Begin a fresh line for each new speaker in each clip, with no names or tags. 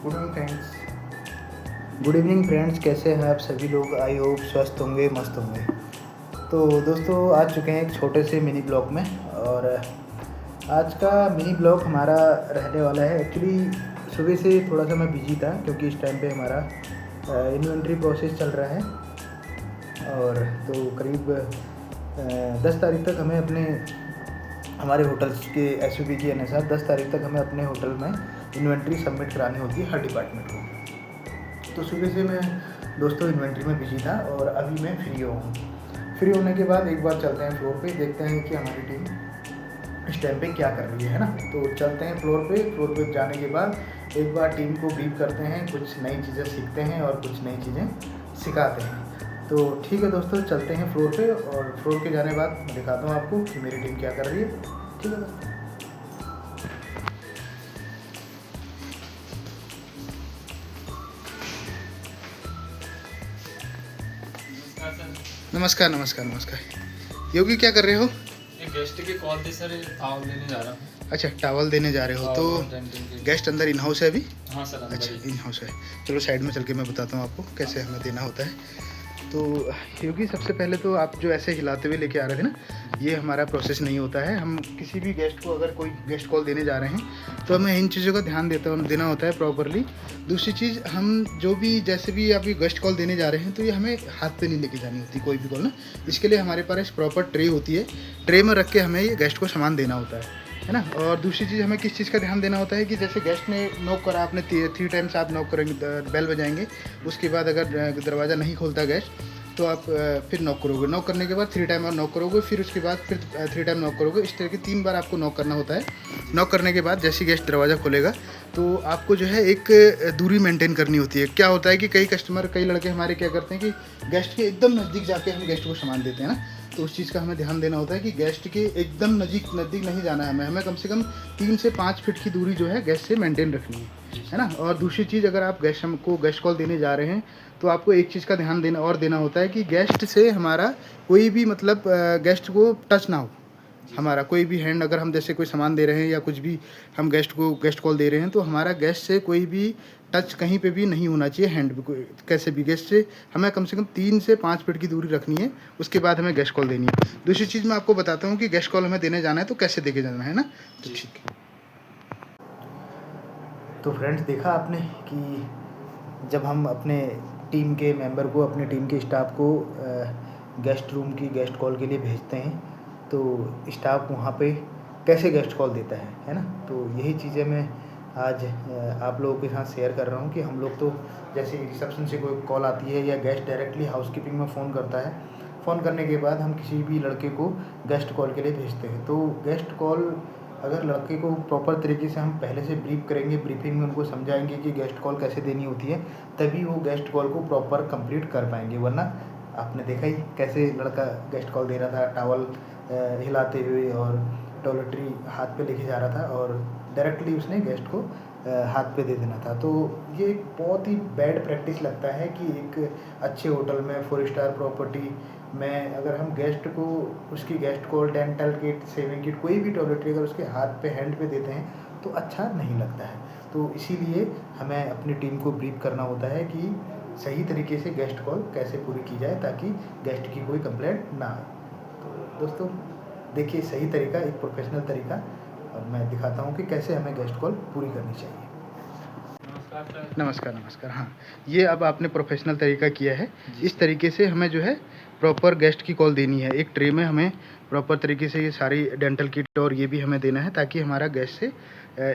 Good evening friends, कैसे हैं आप सभी लोग। आई होप स्वस्थ होंगे, मस्त होंगे। तो दोस्तों आ चुके हैं एक छोटे से मिनी ब्लॉग में। और आज का मिनी ब्लॉग हमारा रहने वाला है। एक्चुअली सुबह से थोड़ा सा मैं बिजी था क्योंकि इस टाइम पे हमारा इन्वेंट्री प्रोसेस चल रहा है। और तो करीब 10 तारीख तक हमें अपने हमारे होटल्स के SOP के अनुसार 10 तारीख तक हमें अपने होटल में इन्वेंट्री सबमिट करानी होती है हर डिपार्टमेंट को। तो सुबह से मैं दोस्तों इन्वेंट्री में बिजी था और अभी मैं फ्री हूँ। फ्री होने के बाद एक बार चलते हैं फ्लोर पे, देखते हैं कि हमारी टीम इस टाइम पे क्या कर रही है ना। तो चलते हैं फ्लोर पे जाने के बाद एक बार टीम को ब्रीफ करते हैं, कुछ नई चीज़ें सीखते हैं और कुछ नई चीज़ें सिखाते हैं। तो ठीक है दोस्तों, चलते हैं फ्लोर पे और फ्लोर पे जाने के बाद मैं दिखाता हूँ आपको कि मेरी टीम क्या कर रही है। ठीक है दोस्तों। नमस्कार नमस्कार नमस्कार। योगी क्या कर रहे हो?
एक गेस्ट की कॉल थी सर, टावल देने जा रहा हूँ।
अच्छा, टावल देने जा रहे हो। तो गेस्ट अंदर इन हाउस है अभी?
हाँ सर, अंदर
अच्छा,
ही।
इन हाउस है। चलो साइड में चल के मैं बताता हूँ आपको कैसे हमें देना होता है। तो योगी सबसे पहले तो आप जो ऐसे हिलाते हुए लेके आ रहे थे ना, ये हमारा प्रोसेस नहीं होता है। हम किसी भी गेस्ट को अगर कोई गेस्ट कॉल देने जा रहे हैं तो हमें इन चीज़ों का ध्यान देना होता है प्रॉपरली। दूसरी चीज़, हम जो भी जैसे भी आप ये गेस्ट कॉल देने जा रहे हैं तो ये हमें हाथ पे नहीं लेके जानी होती कोई भी कॉल ना। इसके लिए हमारे पास प्रॉपर ट्रे होती है। ट्रे में रख के हमें ये गेस्ट को सामान देना होता है ना। और दूसरी चीज़, हमें किस चीज़ का ध्यान देना होता है कि जैसे गेस्ट ने नॉक करा, आपने 3 टाइम्स आप नॉक करेंगे, बेल बजाएंगे। उसके बाद अगर दरवाज़ा नहीं खोलता गेस्ट तो आप फिर नॉक करोगे। नॉक करने के बाद 3 टाइम और नॉक करोगे, फिर उसके बाद फिर 3 टाइम नॉक करोगे। इस तरह के 3 बार आपको नॉक करना होता है। नॉक करने के बाद जैसे गेस्ट दरवाज़ा खोलेगा तो आपको जो है एक दूरी मेंटेन करनी होती है। क्या होता है कि कई लड़के हमारे क्या करते हैं कि गेस्ट के एकदम नज़दीक जाके हम गेस्ट को सामान देते हैं ना। तो उस चीज़ का हमें ध्यान देना होता है कि गेस्ट के एकदम नज़दीक नहीं जाना है। हमें कम से कम 3 से 5 फीट की दूरी जो है गेस्ट से मेंटेन रखनी है ना। और दूसरी चीज़, अगर आप गेस्ट कॉल देने जा रहे हैं तो आपको एक चीज़ का ध्यान देना होता है कि गेस्ट से हमारा कोई भी मतलब गेस्ट को टच ना हो। हमारा कोई भी हैंड, अगर हम जैसे कोई सामान दे रहे हैं या कुछ भी हम गेस्ट कॉल दे रहे हैं तो हमारा गेस्ट से कोई भी टच कहीं पे भी नहीं होना चाहिए। हैंड भी कैसे भी गेस्ट से हमें कम से कम 3 से 5 फीट की दूरी रखनी है। उसके बाद हमें गेस्ट कॉल देनी है। दूसरी चीज़ मैं आपको बताता हूँ कि गेस्ट कॉल हमें देने जाना है तो कैसे देके जाना है ना। तो ठीक है। तो फ्रेंड्स, देखा आपने कि जब हम अपने टीम के मेंबर को, अपने टीम के स्टाफ को गेस्ट रूम की गेस्ट कॉल के लिए भेजते हैं तो स्टाफ वहाँ पे कैसे गेस्ट कॉल देता है ना। तो यही चीज़ें मैं आज आप लोगों के साथ शेयर कर रहा हूँ कि हम लोग तो जैसे रिसेप्शन से कोई कॉल आती है या गेस्ट डायरेक्टली हाउसकीपिंग में फ़ोन करता है, फ़ोन करने के बाद हम किसी भी लड़के को गेस्ट कॉल के लिए भेजते हैं। तो गेस्ट कॉल अगर लड़के को प्रॉपर तरीके से हम पहले से ब्रीफ करेंगे, ब्रीफिंग में उनको समझाएंगे कि गेस्ट कॉल कैसे देनी होती है, तभी वो गेस्ट कॉल को प्रॉपर कंप्लीट कर पाएंगे। वरना आपने देखा ही कैसे लड़का गेस्ट कॉल दे रहा था, टावल हिलाते हुए और टॉयलेटरी हाथ पे लेके जा रहा था और डायरेक्टली उसने गेस्ट को हाथ पे दे देना था। तो ये एक बहुत ही बैड प्रैक्टिस लगता है कि एक अच्छे होटल में 4 स्टार प्रॉपर्टी में अगर हम गेस्ट को उसकी गेस्ट को डेंटल किट, सेविंग किट, कोई भी टॉयलेटरी अगर उसके हाथ पे हैंड पे देते हैं तो अच्छा नहीं लगता है। तो इसीलिए हमें अपनी टीम को ब्रीफ करना होता है कि सही तरीके से गेस्ट कॉल कैसे पूरी की जाए ताकि गेस्ट की कोई कंप्लेंट ना आए। तो दोस्तों देखिए, सही तरीका, एक प्रोफेशनल तरीका अब मैं दिखाता हूँ कि कैसे हमें गेस्ट कॉल पूरी करनी चाहिए। नमस्कार नमस्कार। हाँ, ये अब आपने प्रोफेशनल तरीका किया है। इस तरीके से हमें जो है प्रॉपर गेस्ट की कॉल देनी है। एक ट्रे में हमें प्रॉपर तरीके से ये सारी डेंटल किट और ये भी हमें देना है ताकि हमारा गेस्ट से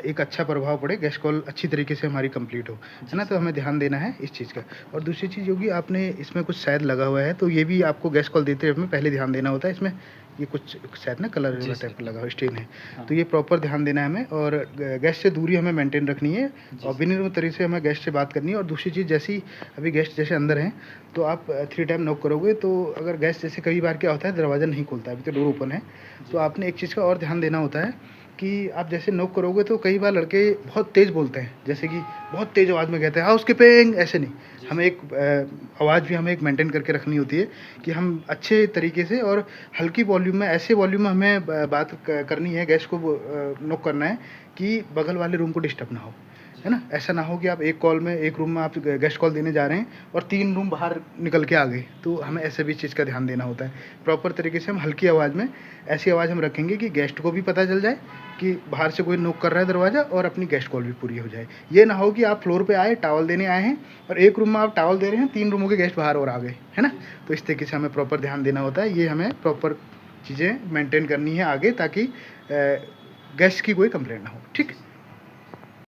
एक अच्छा प्रभाव पड़े, गेस्ट कॉल अच्छी तरीके से हमारी कंप्लीट हो, है ना। तो हमें ध्यान देना है इस चीज़ का। और दूसरी चीज़ होगी, आपने इसमें कुछ शायद लगा हुआ है तो ये भी आपको गेस्ट कॉल देते हुए पहले ध्यान देना होता है। इसमें ये कुछ शायद ना कलर टाइप का लगा हुआ स्टेन है।
हाँ।
तो ये प्रॉपर ध्यान देना है हमें। और गेस्ट से दूरी हमें मेंटेन रखनी है और विनम्र तरीके से हमें गेस्ट से बात करनी है। और दूसरी चीज़, जैसी अभी गेस्ट जैसे अंदर हैं तो आप 3 टाइम नॉक करोगे तो अगर गेस्ट जैसे कई बार क्या होता है दरवाज़ा नहीं खुलता है, अभी तो डोर ओपन है, तो आपने एक चीज़ का और ध्यान देना होता है कि आप जैसे नॉक करोगे तो कई बार लड़के बहुत तेज़ बोलते हैं, जैसे कि बहुत तेज़ आवाज़ में कहते हैं हाउसकीपिंग, ऐसे नहीं। हमें एक आवाज़ भी हमें एक मेंटेन करके रखनी होती है कि हम अच्छे तरीके से और हल्की वॉल्यूम में, ऐसे वॉल्यूम में हमें बात करनी है, गेस्ट को नॉक करना है कि बगल वाले रूम को डिस्टर्ब ना हो, है ना? ऐसा ना हो कि आप एक कॉल में एक रूम में आप गेस्ट कॉल देने जा रहे हैं और 3 रूम बाहर निकल के आ गए, तो हमें ऐसे भी चीज़ का ध्यान देना होता है। प्रॉपर तरीके से हम हल्की आवाज़ में ऐसी आवाज़ हम रखेंगे कि गेस्ट को भी पता चल जाए कि बाहर से कोई नॉक कर रहा है दरवाज़ा और अपनी गेस्ट कॉल भी पूरी हो जाए। ये ना हो कि आप फ्लोर पे आए, टॉवल देने आए हैं और एक रूम में आप टॉवल दे रहे हैं, 3 रूमों के गेस्ट बाहर और आ गए, है ना? तो इस तरीके से हमें प्रॉपर ध्यान देना होता है। ये हमें प्रॉपर चीज़ें मेंटेन करनी है आगे, ताकि गेस्ट की कोई कंप्लेंट ना हो। ठीक?